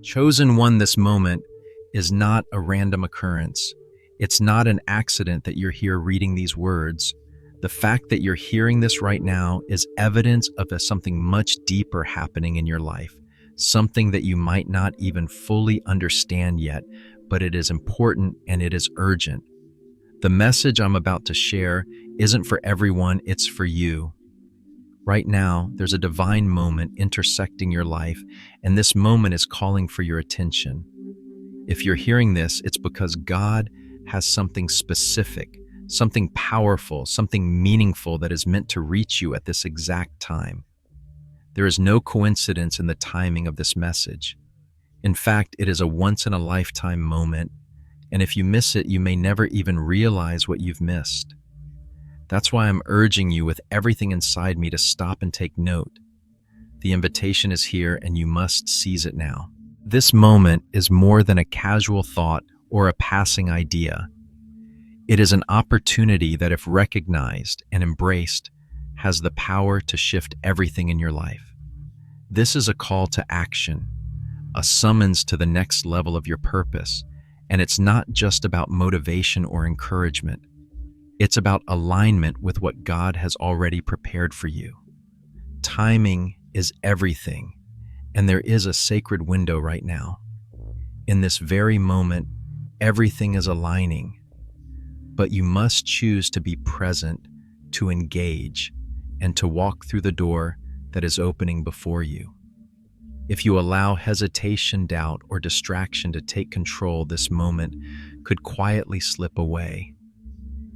Chosen one, this moment is not a random occurrence. It's not an accident that you're here reading these words. The fact that you're hearing this right now is evidence of something much deeper happening in your life, something that you might not even fully understand yet, but it is important and it is urgent. The message I'm about to share isn't for everyone, it's for you. Right now, there's a divine moment intersecting your life, and this moment is calling for your attention. If you're hearing this, it's because God has something specific, something powerful, something meaningful that is meant to reach you at this exact time. There is no coincidence in the timing of this message. In fact, it is a once-in-a-lifetime moment, and if you miss it, you may never even realize what you've missed. That's why I'm urging you with everything inside me to stop and take note. The invitation is here, and you must seize it now. This moment is more than a casual thought or a passing idea. It is an opportunity that, if recognized and embraced, has the power to shift everything in your life. This is a call to action, a summons to the next level of your purpose, and it's not just about motivation or encouragement. It's about alignment with what God has already prepared for you. Timing is everything, and there is a sacred window right now. In this very moment, everything is aligning, but you must choose to be present, to engage, and to walk through the door that is opening before you. If you allow hesitation, doubt, or distraction to take control, this moment could quietly slip away.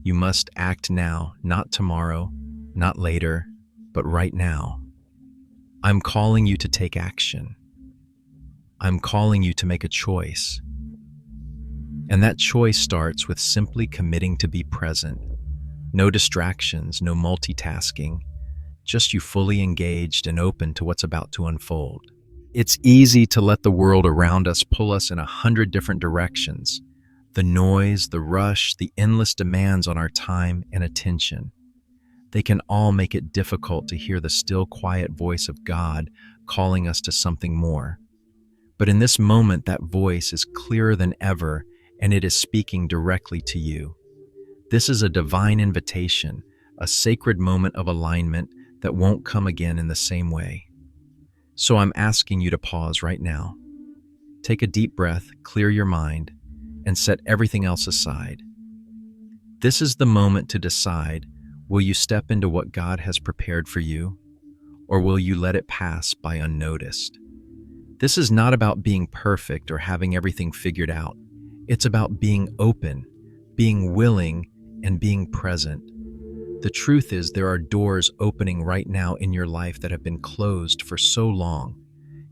You must act now, not tomorrow, not later, but right now. I'm calling you to take action. I'm calling you to make a choice. And that choice starts with simply committing to be present. No distractions, no multitasking, just you fully engaged and open to what's about to unfold. It's easy to let the world around us pull us in 100 different directions. The noise, the rush, the endless demands on our time and attention. They can all make it difficult to hear the still, quiet voice of God calling us to something more. But in this moment, that voice is clearer than ever, and it is speaking directly to you. This is a divine invitation, a sacred moment of alignment that won't come again in the same way. So I'm asking you to pause right now. Take a deep breath, clear your mind, and set everything else aside. This is the moment to decide, will you step into what God has prepared for you, or will you let it pass by unnoticed? This is not about being perfect or having everything figured out. It's about being open, being willing, and being present. The truth is, there are doors opening right now in your life that have been closed for so long.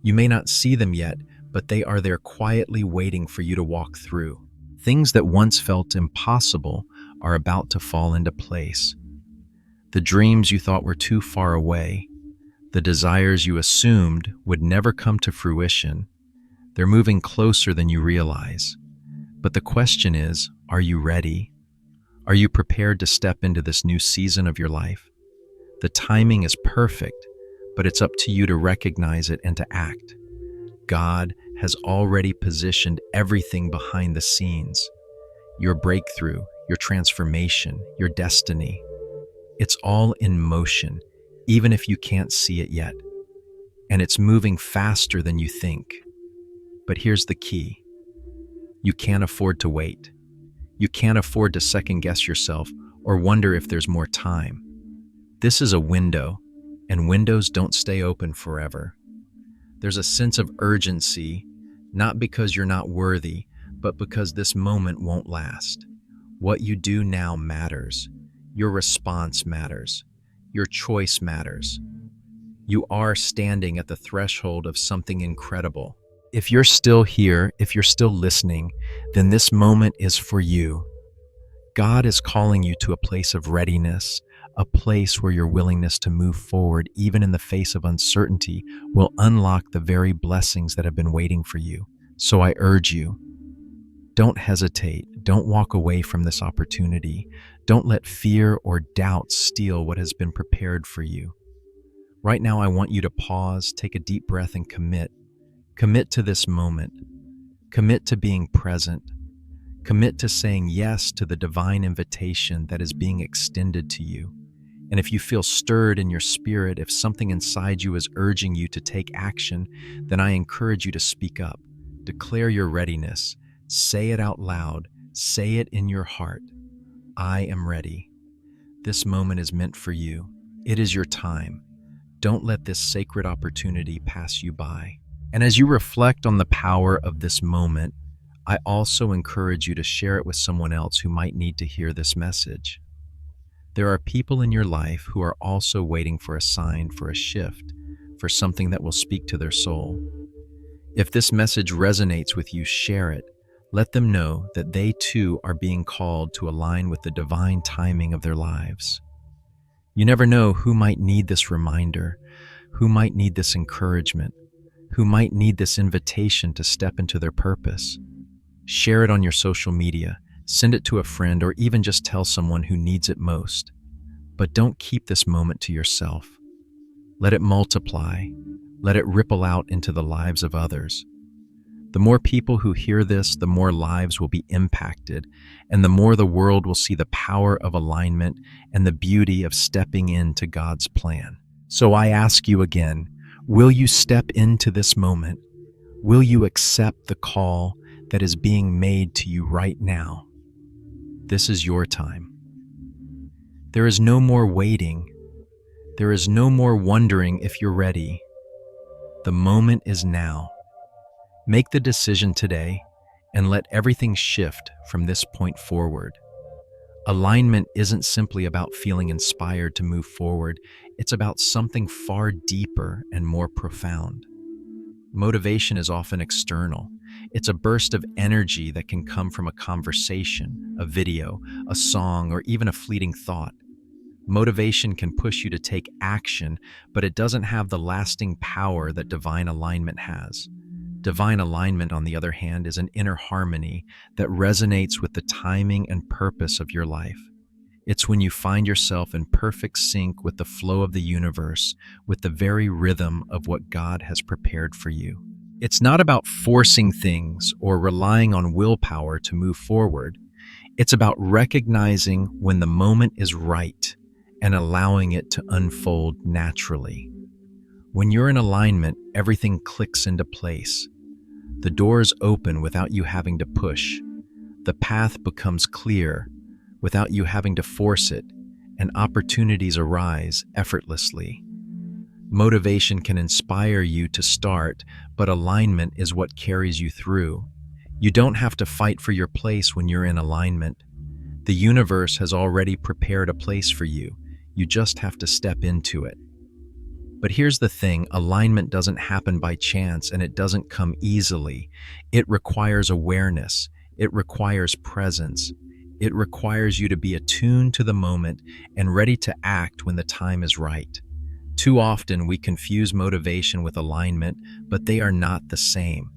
You may not see them yet, but they are there quietly waiting for you to walk through. Things that once felt impossible are about to fall into place. The dreams you thought were too far away, the desires you assumed would never come to fruition, they're moving closer than you realize. But the question is, are you ready? Are you prepared to step into this new season of your life? The timing is perfect, but it's up to you to recognize it and to act. God has already positioned everything behind the scenes. Your breakthrough, your transformation, your destiny. It's all in motion, even if you can't see it yet. And it's moving faster than you think. But here's the key. You can't afford to wait. You can't afford to second-guess yourself or wonder if there's more time. This is a window, and windows don't stay open forever. There's a sense of urgency, not because you're not worthy, but because this moment won't last. What you do now matters. Your response matters. Your choice matters. You are standing at the threshold of something incredible. If you're still here, if you're still listening, then this moment is for you. God is calling you to a place of readiness, a place where your willingness to move forward, even in the face of uncertainty, will unlock the very blessings that have been waiting for you. So I urge you, don't hesitate. Don't walk away from this opportunity. Don't let fear or doubt steal what has been prepared for you. Right now, I want you to pause, take a deep breath, and commit. Commit to this moment. Commit to being present. Commit to saying yes to the divine invitation that is being extended to you. And if you feel stirred in your spirit, if something inside you is urging you to take action, then I encourage you to speak up. Declare your readiness. Say it out loud. Say it in your heart. I am ready. This moment is meant for you. It is your time. Don't let this sacred opportunity pass you by. And as you reflect on the power of this moment, I also encourage you to share it with someone else who might need to hear this message. There are people in your life who are also waiting for a sign, for a shift, for something that will speak to their soul. If this message resonates with you, share it. Let them know that they too are being called to align with the divine timing of their lives. You never know who might need this reminder, who might need this encouragement, who might need this invitation to step into their purpose. Share it on your social media, send it to a friend, or even just tell someone who needs it most. But don't keep this moment to yourself. Let it multiply. Let it ripple out into the lives of others. The more people who hear this, the more lives will be impacted, and the more the world will see the power of alignment and the beauty of stepping into God's plan. So I ask you again, will you step into this moment? Will you accept the call that is being made to you right now? This is your time. There is no more waiting. There is no more wondering if you're ready. The moment is now. Make the decision today and let everything shift from this point forward. Alignment isn't simply about feeling inspired to move forward. It's about something far deeper and more profound. Motivation is often external. It's a burst of energy that can come from a conversation, a video, a song, or even a fleeting thought. Motivation can push you to take action, but it doesn't have the lasting power that divine alignment has. Divine alignment, on the other hand, is an inner harmony that resonates with the timing and purpose of your life. It's when you find yourself in perfect sync with the flow of the universe, with the very rhythm of what God has prepared for you. It's not about forcing things or relying on willpower to move forward. It's about recognizing when the moment is right and allowing it to unfold naturally. When you're in alignment, everything clicks into place. The doors open without you having to push. The path becomes clear without you having to force it, and opportunities arise effortlessly. Motivation can inspire you to start, but alignment is what carries you through. You don't have to fight for your place when you're in alignment. The universe has already prepared a place for you. You just have to step into it. But here's the thing, alignment doesn't happen by chance, and it doesn't come easily. It requires awareness. It requires presence. It requires you to be attuned to the moment and ready to act when the time is right. Too often we confuse motivation with alignment, but they are not the same.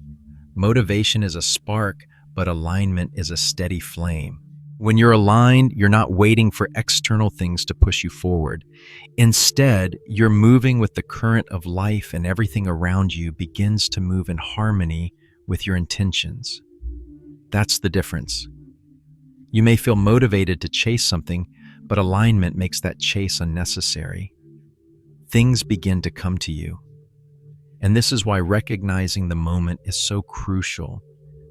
Motivation is a spark, but alignment is a steady flame. When you're aligned, you're not waiting for external things to push you forward. Instead, you're moving with the current of life, and everything around you begins to move in harmony with your intentions. That's the difference. You may feel motivated to chase something, but alignment makes that chase unnecessary. Things begin to come to you. And this is why recognizing the moment is so crucial.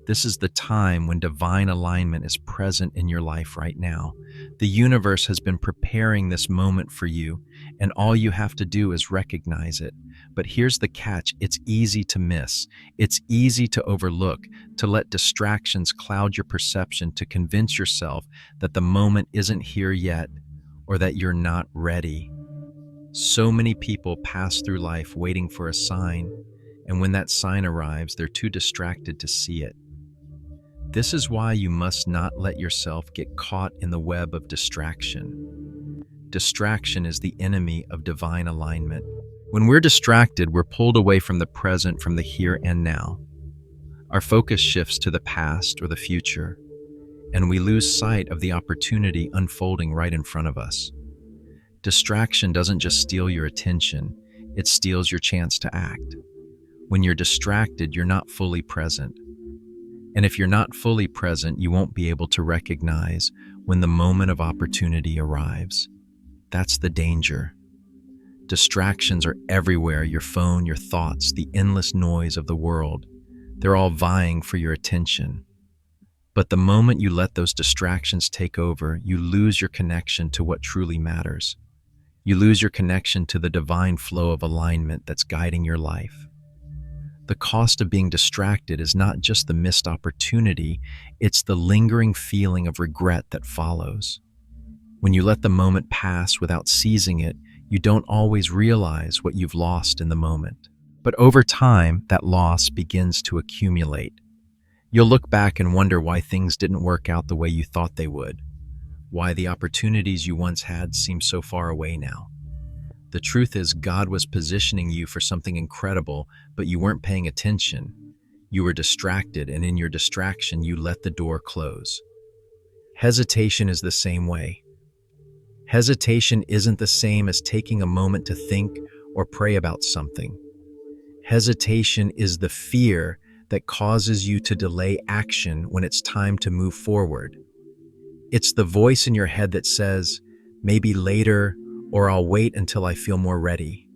This is the time when divine alignment is present in your life right now. The universe has been preparing this moment for you, and all you have to do is recognize it. But here's the catch, it's easy to miss. It's easy to overlook, to let distractions cloud your perception, to convince yourself that the moment isn't here yet, or that you're not ready. So many people pass through life waiting for a sign, and when that sign arrives, they're too distracted to see it. This is why you must not let yourself get caught in the web of distraction. Distraction is the enemy of divine alignment. When we're distracted, we're pulled away from the present, from the here and now. Our focus shifts to the past or the future, and we lose sight of the opportunity unfolding right in front of us. Distraction doesn't just steal your attention, it steals your chance to act. When you're distracted, you're not fully present. And if you're not fully present, you won't be able to recognize when the moment of opportunity arrives. That's the danger. Distractions are everywhere: your phone, your thoughts, the endless noise of the world. They're all vying for your attention. But the moment you let those distractions take over, you lose your connection to what truly matters. You lose your connection to the divine flow of alignment that's guiding your life. The cost of being distracted is not just the missed opportunity, it's the lingering feeling of regret that follows. When you let the moment pass without seizing it, you don't always realize what you've lost in the moment. But over time, that loss begins to accumulate. You'll look back and wonder why things didn't work out the way you thought they would, why the opportunities you once had seem so far away now. The truth is, God was positioning you for something incredible, but you weren't paying attention. You were distracted, and in your distraction, you let the door close. Hesitation is the same way. Hesitation isn't the same as taking a moment to think or pray about something. Hesitation is the fear that causes you to delay action when it's time to move forward. It's the voice in your head that says, maybe later, or I'll wait until I feel more ready.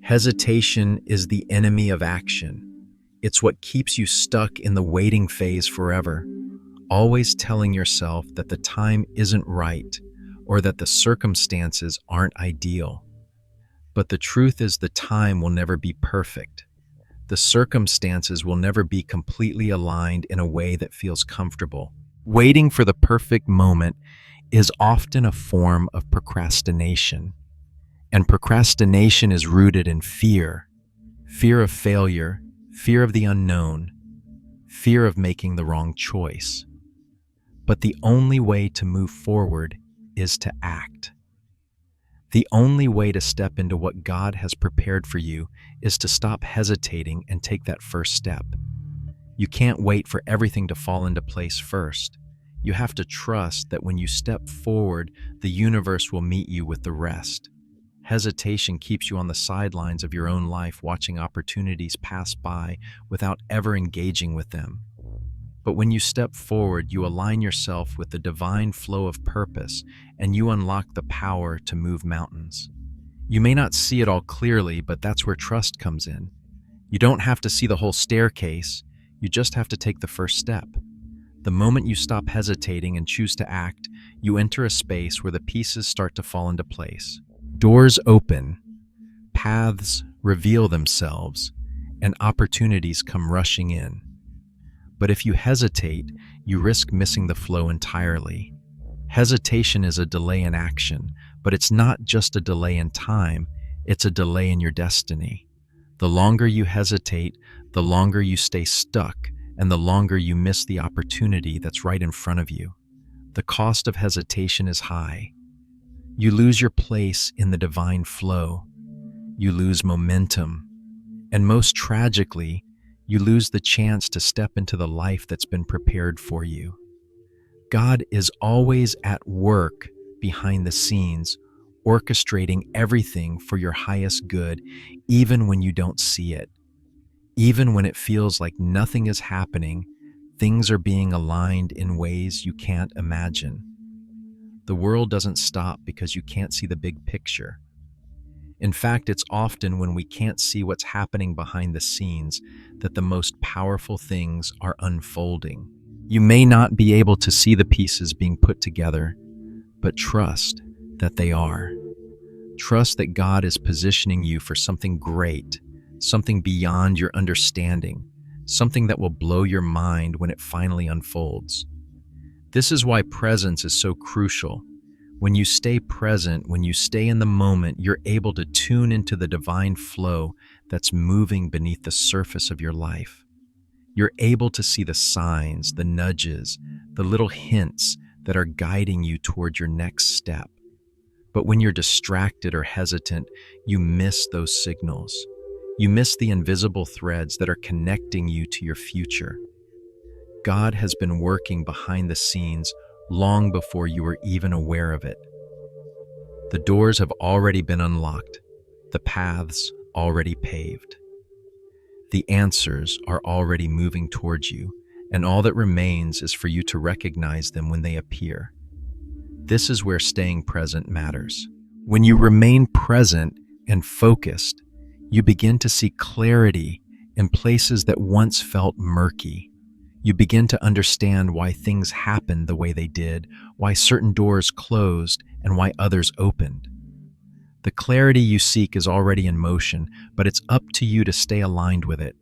Hesitation is the enemy of action. It's what keeps you stuck in the waiting phase forever, always telling yourself that the time isn't right or that the circumstances aren't ideal. But the truth is, the time will never be perfect. The circumstances will never be completely aligned in a way that feels comfortable. Waiting for the perfect moment is often a form of procrastination. And procrastination is rooted in fear. Fear of failure, fear of the unknown, fear of making the wrong choice. But the only way to move forward is to act. The only way to step into what God has prepared for you is to stop hesitating and take that first step. You can't wait for everything to fall into place first. You have to trust that when you step forward, the universe will meet you with the rest. Hesitation keeps you on the sidelines of your own life, watching opportunities pass by without ever engaging with them. But when you step forward, you align yourself with the divine flow of purpose, and you unlock the power to move mountains. You may not see it all clearly, but that's where trust comes in. You don't have to see the whole staircase, you just have to take the first step. The moment you stop hesitating and choose to act, you enter a space where the pieces start to fall into place. Doors open, paths reveal themselves, and opportunities come rushing in. But if you hesitate, you risk missing the flow entirely. Hesitation is a delay in action, but it's not just a delay in time, it's a delay in your destiny. The longer you hesitate, the longer you stay stuck, and the longer you miss the opportunity that's right in front of you. The cost of hesitation is high. You lose your place in the divine flow. You lose momentum. And most tragically, you lose the chance to step into the life that's been prepared for you. God is always at work behind the scenes, orchestrating everything for your highest good, even when you don't see it. Even when it feels like nothing is happening, things are being aligned in ways you can't imagine. The world doesn't stop because you can't see the big picture. In fact, it's often when we can't see what's happening behind the scenes that the most powerful things are unfolding. You may not be able to see the pieces being put together, but trust that they are. Trust that God is positioning you for something great, something beyond your understanding, something that will blow your mind when it finally unfolds. This is why presence is so crucial. When you stay present, when you stay in the moment, you're able to tune into the divine flow that's moving beneath the surface of your life. You're able to see the signs, the nudges, the little hints that are guiding you toward your next step. But when you're distracted or hesitant, you miss those signals. You miss the invisible threads that are connecting you to your future. God has been working behind the scenes long before you were even aware of it. The doors have already been unlocked, the paths already paved. The answers are already moving towards you, and all that remains is for you to recognize them when they appear. This is where staying present matters. When you remain present and focused, you begin to see clarity in places that once felt murky. You begin to understand why things happened the way they did, why certain doors closed, and why others opened. The clarity you seek is already in motion, but it's up to you to stay aligned with it.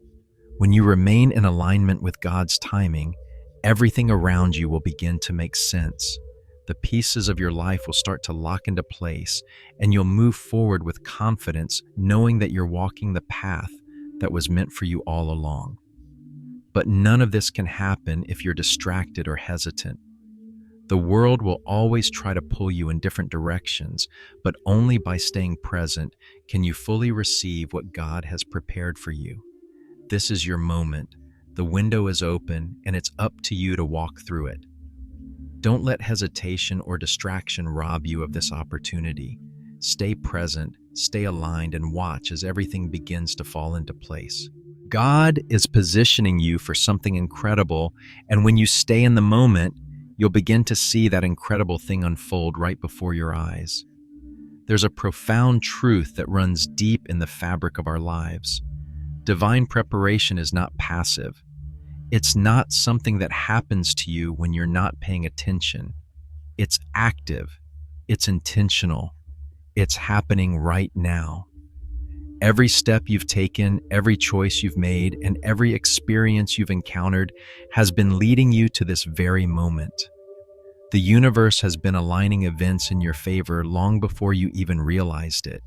When you remain in alignment with God's timing, everything around you will begin to make sense. The pieces of your life will start to lock into place, and you'll move forward with confidence, knowing that you're walking the path that was meant for you all along. But none of this can happen if you're distracted or hesitant. The world will always try to pull you in different directions, but only by staying present can you fully receive what God has prepared for you. This is your moment. The window is open, and it's up to you to walk through it. Don't let hesitation or distraction rob you of this opportunity. Stay present, stay aligned, and watch as everything begins to fall into place. God is positioning you for something incredible, and when you stay in the moment, you'll begin to see that incredible thing unfold right before your eyes. There's a profound truth that runs deep in the fabric of our lives. Divine preparation is not passive. It's not something that happens to you when you're not paying attention. It's active. It's intentional. It's happening right now. Every step you've taken, every choice you've made, and every experience you've encountered has been leading you to this very moment. The universe has been aligning events in your favor long before you even realized it.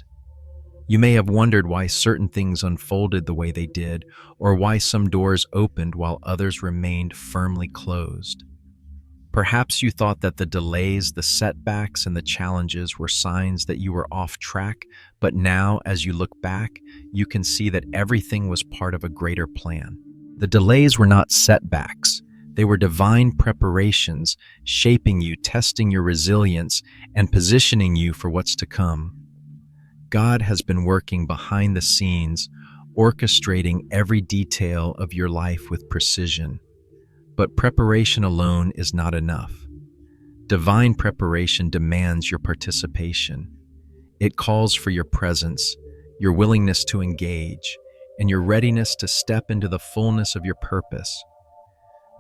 You may have wondered why certain things unfolded the way they did, or why some doors opened while others remained firmly closed. Perhaps you thought that the delays, the setbacks, and the challenges were signs that you were off track, but now, as you look back, you can see that everything was part of a greater plan. The delays were not setbacks. They were divine preparations, shaping you, testing your resilience, and positioning you for what's to come. God has been working behind the scenes, orchestrating every detail of your life with precision. But preparation alone is not enough. Divine preparation demands your participation. It calls for your presence, your willingness to engage, and your readiness to step into the fullness of your purpose.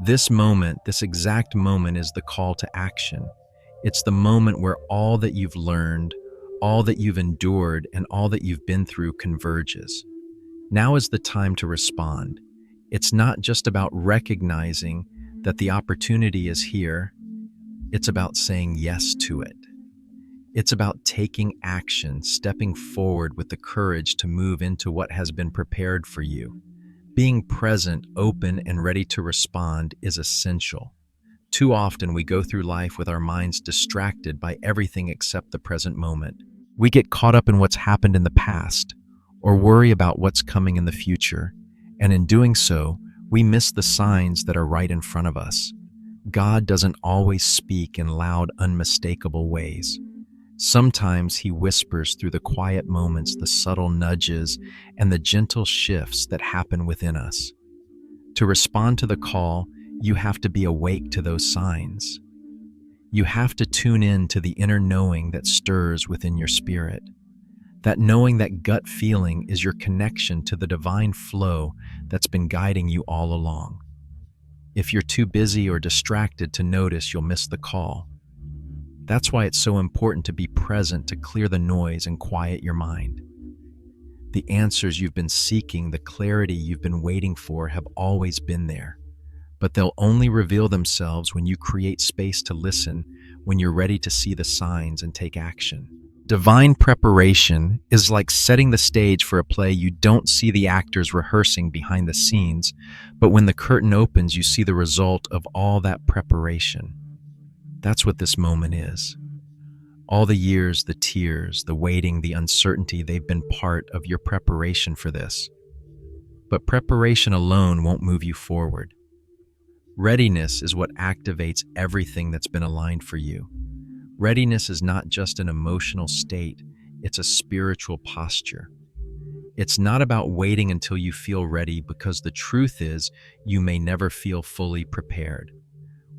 This moment, this exact moment, is the call to action. It's the moment where all that you've learned, all that you've endured, and all that you've been through converges. Now is the time to respond. It's not just about recognizing that the opportunity is here. It's about saying yes to it. It's about taking action, stepping forward with the courage to move into what has been prepared for you. Being present, open, and ready to respond is essential. Too often we go through life with our minds distracted by everything except the present moment. We get caught up in what's happened in the past, or worry about what's coming in the future, and in doing so, we miss the signs that are right in front of us. God doesn't always speak in loud, unmistakable ways. Sometimes He whispers through the quiet moments, the subtle nudges, and the gentle shifts that happen within us. To respond to the call, you have to be awake to those signs. You have to tune in to the inner knowing that stirs within your spirit. That knowing, that gut feeling, is your connection to the divine flow that's been guiding you all along. If you're too busy or distracted to notice, you'll miss the call. That's why it's so important to be present, to clear the noise and quiet your mind. The answers you've been seeking, the clarity you've been waiting for, have always been there. But they'll only reveal themselves when you create space to listen, when you're ready to see the signs and take action. Divine preparation is like setting the stage for a play. You don't see the actors rehearsing behind the scenes, but when the curtain opens, you see the result of all that preparation. That's what this moment is. All the years, the tears, the waiting, the uncertainty, they've been part of your preparation for this. But preparation alone won't move you forward. Readiness is what activates everything that's been aligned for you. Readiness is not just an emotional state, it's a spiritual posture. It's not about waiting until you feel ready, because the truth is you may never feel fully prepared.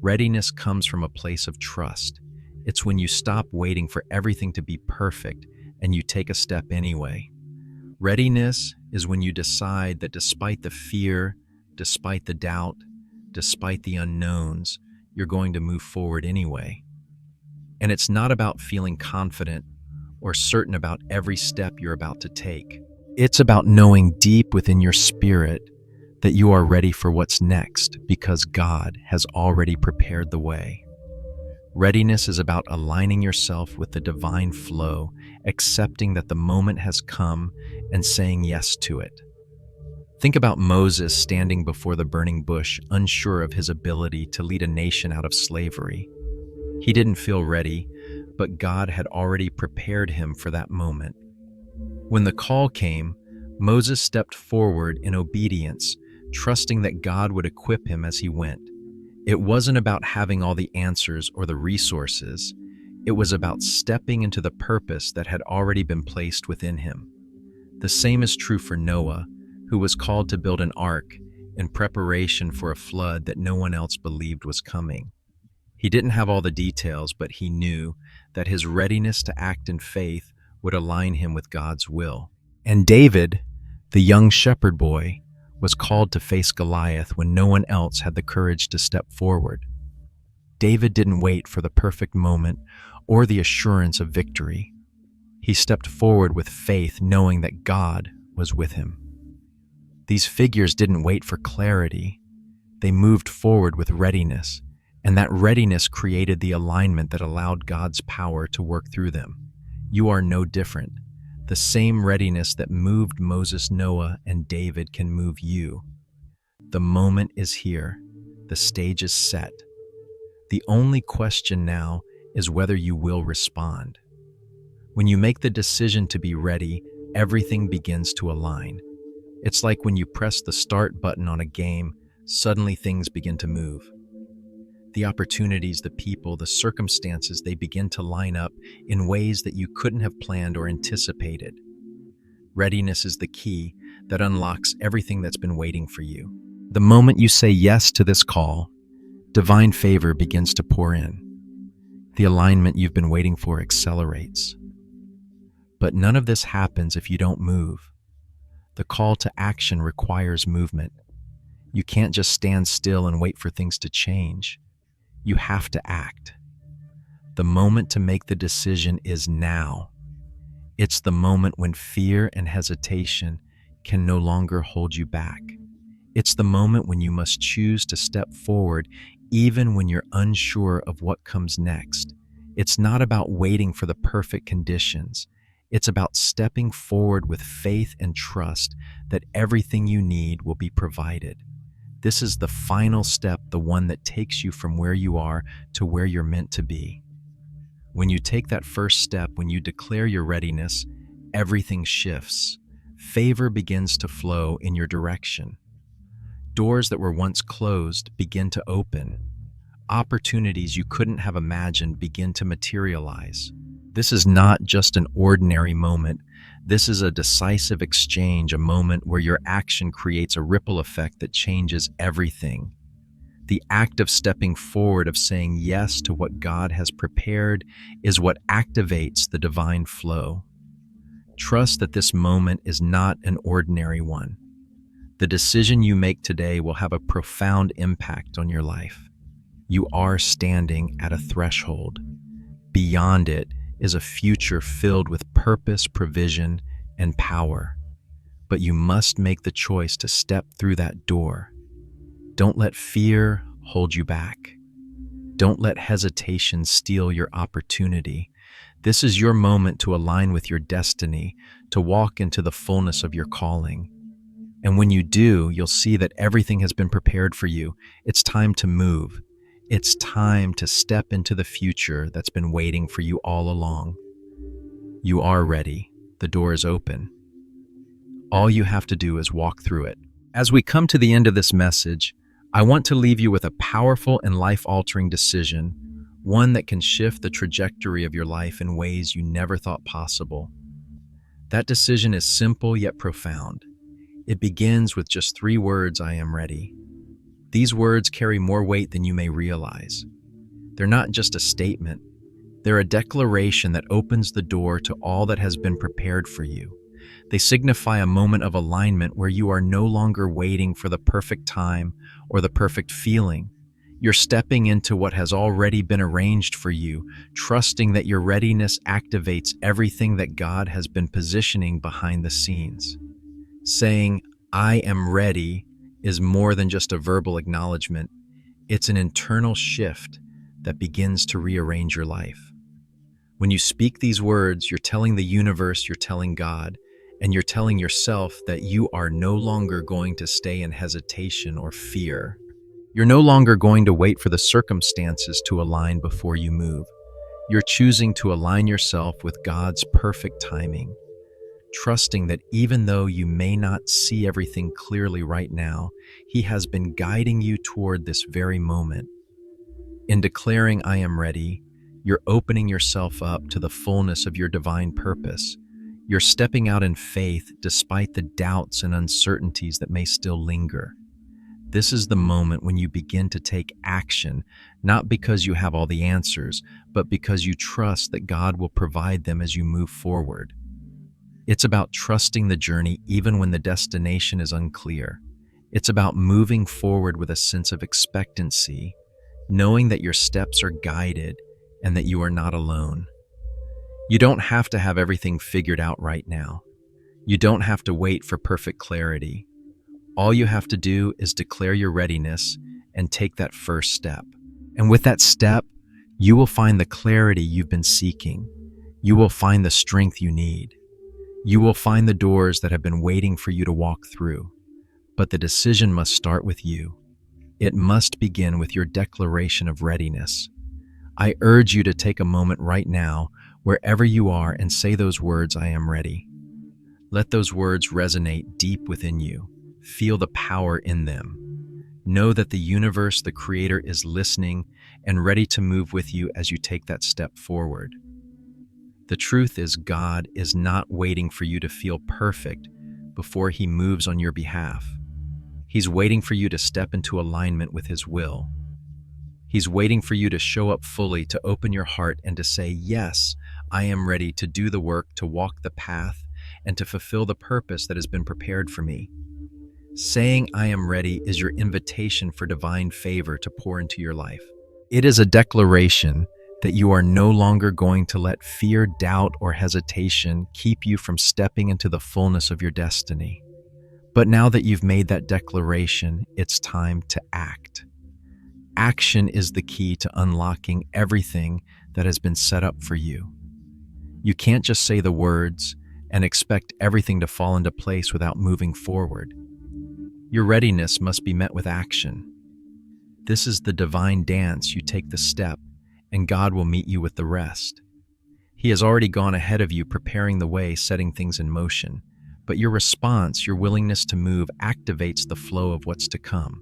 Readiness comes from a place of trust. It's when you stop waiting for everything to be perfect and you take a step anyway. Readiness is when you decide that despite the fear, despite the doubt, despite the unknowns, you're going to move forward anyway. And it's not about feeling confident or certain about every step you're about to take. It's about knowing deep within your spirit that you are ready for what's next because God has already prepared the way. Readiness is about aligning yourself with the divine flow, accepting that the moment has come, and saying yes to it. Think about Moses standing before the burning bush, unsure of his ability to lead a nation out of slavery. He didn't feel ready, but God had already prepared him for that moment. When the call came, Moses stepped forward in obedience, trusting that God would equip him as he went. It wasn't about having all the answers or the resources. It was about stepping into the purpose that had already been placed within him. The same is true for Noah, who was called to build an ark in preparation for a flood that no one else believed was coming. He didn't have all the details, but he knew that his readiness to act in faith would align him with God's will. And David, the young shepherd boy, was called to face Goliath when no one else had the courage to step forward. David didn't wait for the perfect moment or the assurance of victory. He stepped forward with faith, knowing that God was with him. These figures didn't wait for clarity. They moved forward with readiness, and that readiness created the alignment that allowed God's power to work through them. You are no different. The same readiness that moved Moses, Noah, and David can move you. The moment is here. The stage is set. The only question now is whether you will respond. When you make the decision to be ready, everything begins to align. It's like when you press the start button on a game, suddenly things begin to move. The opportunities, the people, the circumstances, they begin to line up in ways that you couldn't have planned or anticipated. Readiness is the key that unlocks everything that's been waiting for you. The moment you say yes to this call, divine favor begins to pour in. The alignment you've been waiting for accelerates. But none of this happens if you don't move. The call to action requires movement. You can't just stand still and wait for things to change. You have to act. The moment to make the decision is now. It's the moment when fear and hesitation can no longer hold you back. It's the moment when you must choose to step forward even when you're unsure of what comes next. It's not about waiting for the perfect conditions. It's about stepping forward with faith and trust that everything you need will be provided. This is the final step, the one that takes you from where you are to where you're meant to be. When you take that first step, when you declare your readiness, everything shifts. Favor begins to flow in your direction. Doors that were once closed begin to open. Opportunities you couldn't have imagined begin to materialize. This is not just an ordinary moment. This is a decisive exchange, a moment where your action creates a ripple effect that changes everything. The act of stepping forward, of saying yes to what God has prepared, is what activates the divine flow. Trust that this moment is not an ordinary one. The decision you make today will have a profound impact on your life. You are standing at a threshold. Beyond it is a future filled with purpose, provision, and power. But you must make the choice to step through that door. Don't let fear hold you back. Don't let hesitation steal your opportunity. This is your moment to align with your destiny, to walk into the fullness of your calling. And when you do, you'll see that everything has been prepared for you. It's time to move. It's time to step into the future that's been waiting for you all along. You are ready. The door is open. All you have to do is walk through it. As we come to the end of this message, I want to leave you with a powerful and life-altering decision, one that can shift the trajectory of your life in ways you never thought possible. That decision is simple yet profound. It begins with just 3 words: I am ready. These words carry more weight than you may realize. They're not just a statement, they're a declaration that opens the door to all that has been prepared for you. They signify a moment of alignment where you are no longer waiting for the perfect time or the perfect feeling. You're stepping into what has already been arranged for you, trusting that your readiness activates everything that God has been positioning behind the scenes. Saying, I am ready, is more than just a verbal acknowledgement. It's an internal shift that begins to rearrange your life. When you speak these words, you're telling the universe, you're telling God, and you're telling yourself that you are no longer going to stay in hesitation or fear. You're no longer going to wait for the circumstances to align before you move. You're choosing to align yourself with God's perfect timing, trusting that even though you may not see everything clearly right now, He has been guiding you toward this very moment. In declaring, I am ready, you're opening yourself up to the fullness of your divine purpose. You're stepping out in faith despite the doubts and uncertainties that may still linger. This is the moment when you begin to take action, not because you have all the answers, but because you trust that God will provide them as you move forward. It's about trusting the journey even when the destination is unclear. It's about moving forward with a sense of expectancy, knowing that your steps are guided and that you are not alone. You don't have to have everything figured out right now. You don't have to wait for perfect clarity. All you have to do is declare your readiness and take that first step. And with that step, you will find the clarity you've been seeking. You will find the strength you need. You will find the doors that have been waiting for you to walk through. But the decision must start with you. It must begin with your declaration of readiness. I urge you to take a moment right now, wherever you are, and say those words, I am ready. Let those words resonate deep within you. Feel the power in them. Know that the universe, the Creator, is listening and ready to move with you as you take that step forward. The truth is, God is not waiting for you to feel perfect before He moves on your behalf. He's waiting for you to step into alignment with His will. He's waiting for you to show up fully, to open your heart and to say, yes, I am ready to do the work, to walk the path, and to fulfill the purpose that has been prepared for me. Saying I am ready is your invitation for divine favor to pour into your life. It is a declaration that you are no longer going to let fear, doubt, or hesitation keep you from stepping into the fullness of your destiny. But now that you've made that declaration, it's time to act. Action is the key to unlocking everything that has been set up for you. You can't just say the words and expect everything to fall into place without moving forward. Your readiness must be met with action. This is the divine dance. You take the step, and God will meet you with the rest. He has already gone ahead of you, preparing the way, setting things in motion. But your response, your willingness to move, activates the flow of what's to come.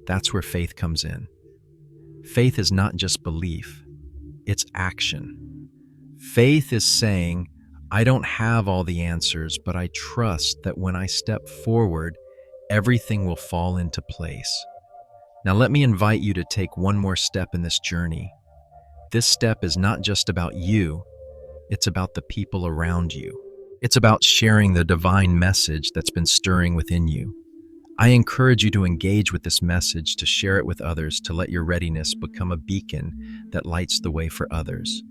That's where faith comes in. Faith is not just belief, it's action. Faith is saying, I don't have all the answers, but I trust that when I step forward, everything will fall into place. Now let me invite you to take one more step in this journey. This step is not just about you, it's about the people around you. It's about sharing the divine message that's been stirring within you. I encourage you to engage with this message, to share it with others, to let your readiness become a beacon that lights the way for others.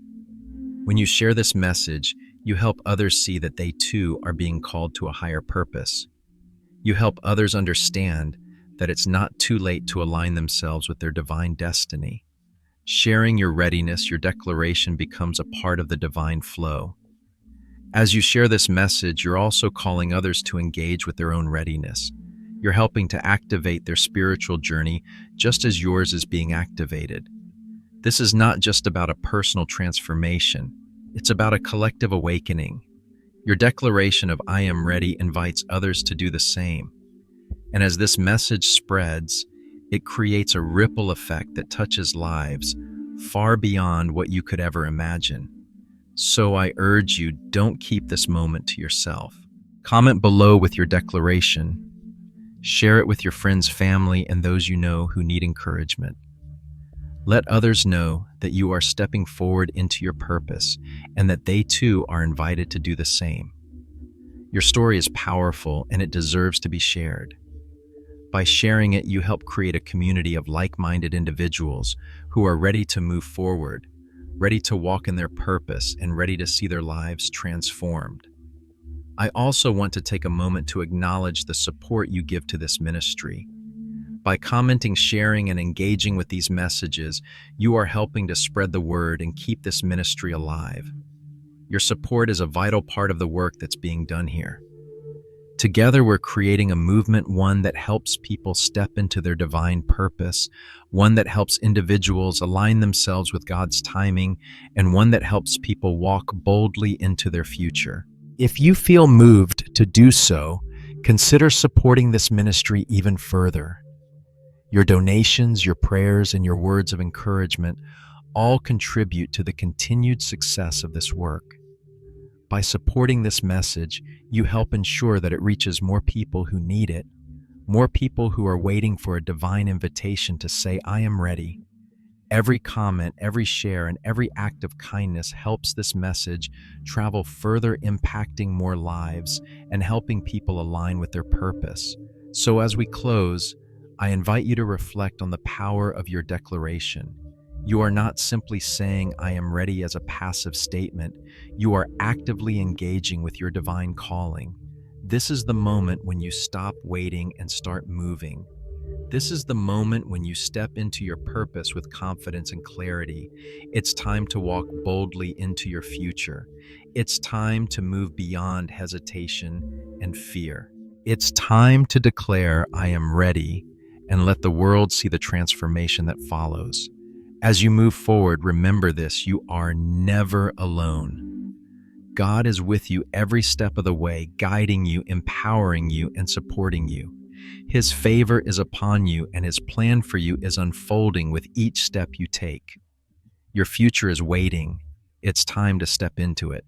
When you share this message, you help others see that they too are being called to a higher purpose. You help others understand that it's not too late to align themselves with their divine destiny. Sharing your readiness, your declaration becomes a part of the divine flow. As you share this message, you're also calling others to engage with their own readiness. You're helping to activate their spiritual journey just as yours is being activated. This is not just about a personal transformation. It's about a collective awakening. Your declaration of I am ready invites others to do the same. And as this message spreads, it creates a ripple effect that touches lives far beyond what you could ever imagine. So I urge you, don't keep this moment to yourself. Comment below with your declaration. Share it with your friends, family, and those you know who need encouragement. Let others know that you are stepping forward into your purpose and that they too are invited to do the same. Your story is powerful and it deserves to be shared. By sharing it, you help create a community of like-minded individuals who are ready to move forward, ready to walk in their purpose, and ready to see their lives transformed. I also want to take a moment to acknowledge the support you give to this ministry. By commenting, sharing, and engaging with these messages, you are helping to spread the word and keep this ministry alive. Your support is a vital part of the work that's being done here. Together, we're creating a movement, one that helps people step into their divine purpose, one that helps individuals align themselves with God's timing, and one that helps people walk boldly into their future. If you feel moved to do so, consider supporting this ministry even further. Your donations, your prayers, and your words of encouragement all contribute to the continued success of this work. By supporting this message, you help ensure that it reaches more people who need it, more people who are waiting for a divine invitation to say, I am ready. Every comment, every share, and every act of kindness helps this message travel further, impacting more lives and helping people align with their purpose. So as we close, I invite you to reflect on the power of your declaration. You are not simply saying, I am ready as a passive statement. You are actively engaging with your divine calling. This is the moment when you stop waiting and start moving. This is the moment when you step into your purpose with confidence and clarity. It's time to walk boldly into your future. It's time to move beyond hesitation and fear. It's time to declare, I am ready, and let the world see the transformation that follows. As you move forward, remember this: you are never alone. God is with you every step of the way, guiding you, empowering you, and supporting you. His favor is upon you, and His plan for you is unfolding with each step you take. Your future is waiting. It's time to step into it.